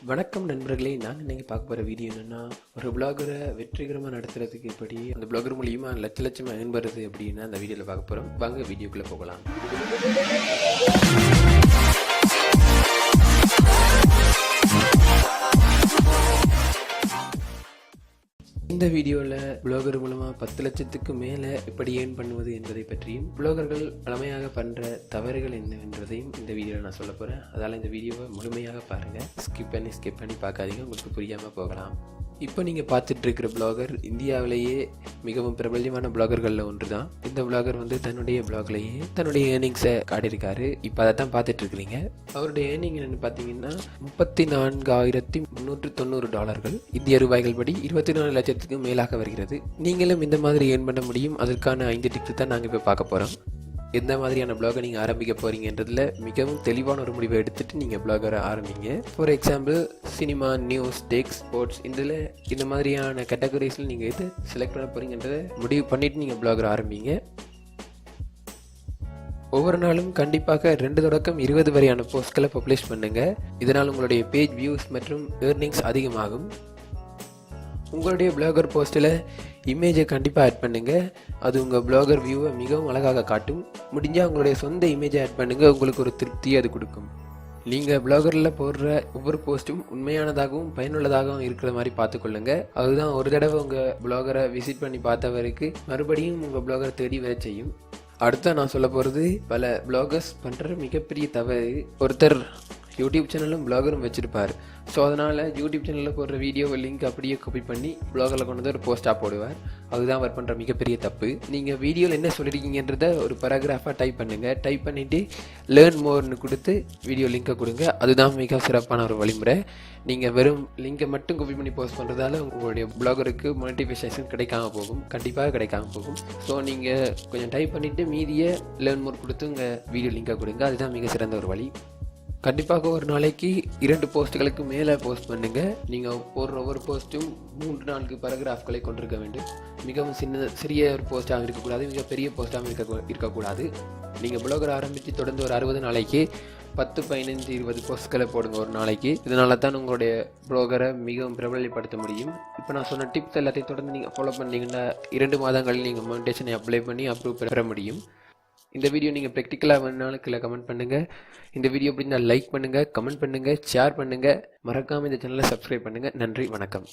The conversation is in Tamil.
வணக்கம் நண்பர்களே, நான் இன்னைக்கு பார்க்க போகிற வீடியோ என்னென்னா, ஒரு பிளாகரை வெற்றிகரமாக நடத்துறதுக்கு எப்படி அந்த பிளாகர் மூலியமா லட்சமாக ஏர்ன் பண்ணுறது அப்படின்னு அந்த வீடியோவில் பார்க்க போகிறோம். வாங்க வீடியோக்குள்ளே போகலாம். இந்த வீடியோவில் பிளாகர் மூலமாக 10 லட்சத்துக்கு மேலே எப்படி ஏர்ன் பண்ணுவது என்பதை பற்றியும் பிளாகர்கள் பழமையாக பண்ணுற தவறுகள் என்னவென்றதையும் இந்த வீடியோவில் நான் சொல்ல போகிறேன். அதால் இந்த வீடியோவை முழுமையாக பாருங்கள். ஸ்கிப் பண்ணி பார்க்காதீங்க, உங்களுக்கு புரியாமல் போகலாம். இப்போ நீங்கள் பார்த்துட்டு இருக்கிற பிளாகர் இந்தியாவிலேயே மிகவும் பிரபல்யமான பிளாகர்களில் ஒன்று தான். இந்த பிளாகர் தன்னுடைய பிளாக்லேயே தன்னுடைய ஏர்னிங்ஸை காட்டியிருக்காரு. இப்போ அதை தான் பார்த்துட்டு இருக்கிறீங்க. அவருடைய ஏர்னிங் என்னென்னு பார்த்தீங்கன்னா $34,390 இந்திய ரூபாய்கள் படி 24 லட்சத்துக்கு மேலாக வருகிறது. நீங்களும் இந்த மாதிரி ஏர்ன் பண்ண முடியும். அதற்கான 5 டிப்ஸ் தான் நாங்கள் இப்போ பார்க்க போகிறோம். எந்த மாதிரியான பிளாகை நீங்கள் ஆரம்பிக்க போகிறீங்கன்றதுல மிகவும் தெளிவான ஒரு முடிவை எடுத்துகிட்டு நீங்கள் பிளாகரை ஆரம்பிங்க. For example cinema, news, tech, sports, இந்த மாதிரியான கேட்டகரிஸில் நீங்கள் எது செலக்ட் பண்ண போகிறீங்கன்றதை முடிவு பண்ணிவிட்டு நீங்கள் பிளாகரை ஆரம்பிங்க. ஒவ்வொரு நாளும் கண்டிப்பாக 2 தொடக்கம் 20 வரையான போஸ்ட்களை பப்ளிஷ் பண்ணுங்கள். இதனால் உங்களுடைய பேஜ் வியூஸ் மற்றும் ஏர்னிங்ஸ் அதிகமாகும். உங்களுடைய பிளாகர் போஸ்ட்டில் இமேஜை கண்டிப்பாக ஆட் பண்ணுங்கள். அது உங்கள் பிளாகர் வியூவை மிகவும் அழகாக காட்டும். முடிஞ்சால் உங்களுடைய சொந்த இமேஜை ஆட் பண்ணுங்கள். உங்களுக்கு ஒரு திருப்தியை அது கொடுக்கும். நீங்கள் பிளாகரில் போடுற ஒவ்வொரு போஸ்ட்டும் உண்மையானதாகவும் பயனுள்ளதாகவும் இருக்கிற மாதிரி பார்த்துக்கொள்ளுங்க. அதுதான் ஒரு தடவை உங்கள் பிளாகரை விசிட் பண்ணி பார்த்தவருக்கு மறுபடியும் உங்கள் பிளாகரை தேடி வர செய்யும். அடுத்த நான் சொல்ல போகிறது, பல பிளாகர்ஸ் பண்ணுற மிகப்பெரிய தவறு. ஒருத்தர் யூடியூப் சேனலும் பிளாகரும் வச்சுருப்பார். ஸோ அதனால் யூடியூப் சேனலில் போடுற வீடியோவை லிங்க் அப்படியே காப்பி பண்ணி பிளாகரில் கொண்டு வந்து ஒரு போஸ்ட்டாக போடுவார். அதுதான் அவர் பண்ணுற மிகப்பெரிய தப்பு. நீங்கள் வீடியோவில் என்ன சொல்லியிருக்கீங்கன்றத ஒரு பேராகிராஃபாக டைப் பண்ணுங்கள். டைப் பண்ணிவிட்டு லேர்ன் மோர்னு கொடுத்து வீடியோ லிங்கை கொடுங்க. அதுதான் மிக சிறப்பான ஒரு வழிமுறை. நீங்கள் வெறும் லிங்கை மட்டும் காப்பி பண்ணி போஸ்ட் பண்ணுறதால உங்களுடைய பிளாகருக்கு மோட்டிவேஷன் கிடைக்காம போகும், கண்டிப்பாக கிடைக்காம போகும். ஸோ நீங்கள் கொஞ்சம் டைப் பண்ணிவிட்டு மீதியை லேர்ன் மோர் கொடுத்து உங்கள் வீடியோ லிங்கை கொடுங்க. அதுதான் மிக சிறந்த ஒரு வழி. கண்டிப்பாக ஒரு நாளைக்கு 2 போஸ்ட்டுகளுக்கு மேலே போஸ்ட் பண்ணுங்கள். நீங்கள் போடுற ஒவ்வொரு போஸ்ட்டும் 3-4 பேராகிராஃப்களை கொண்டிருக்க வேண்டும். மிகவும் சிறிய ஒரு போஸ்ட்டாகவும் இருக்கக்கூடாது, மிக பெரிய போஸ்ட்டாகவும் இருக்கக்கூடாது. நீங்கள் பிளாகர் ஆரம்பித்து தொடர்ந்து ஒரு 60 நாளைக்கு 10, 15, 20 போஸ்ட்களை போடுங்க ஒரு நாளைக்கு. இதனால தான் உங்களுடைய பிளாகரை மிகவும் பிரபலப்படுத்த முடியும். இப்போ நான் சொன்ன டிப்ஸ் எல்லாத்தையும் தொடர்ந்து நீங்கள் ஃபாலோ பண்ணிங்கன்னா 2 மாதங்களில் நீங்கள் மோனிடைசேஷனை அப்ளை பண்ணி அப்ரூவ் பெற முடியும். இந்த வீடியோ நீங்கள் ப்ராக்டிக்கலாக வேணுனாலும் கீழே கமெண்ட் பண்ணுங்கள். இந்த வீடியோ பிடிச்சா லைக் பண்ணுங்கள், கமெண்ட் பண்ணுங்கள், ஷேர் பண்ணுங்கள். மறக்காமல் இந்த சேனலை சப்ஸ்கிரைப் பண்ணுங்கள். நன்றி, வணக்கம்.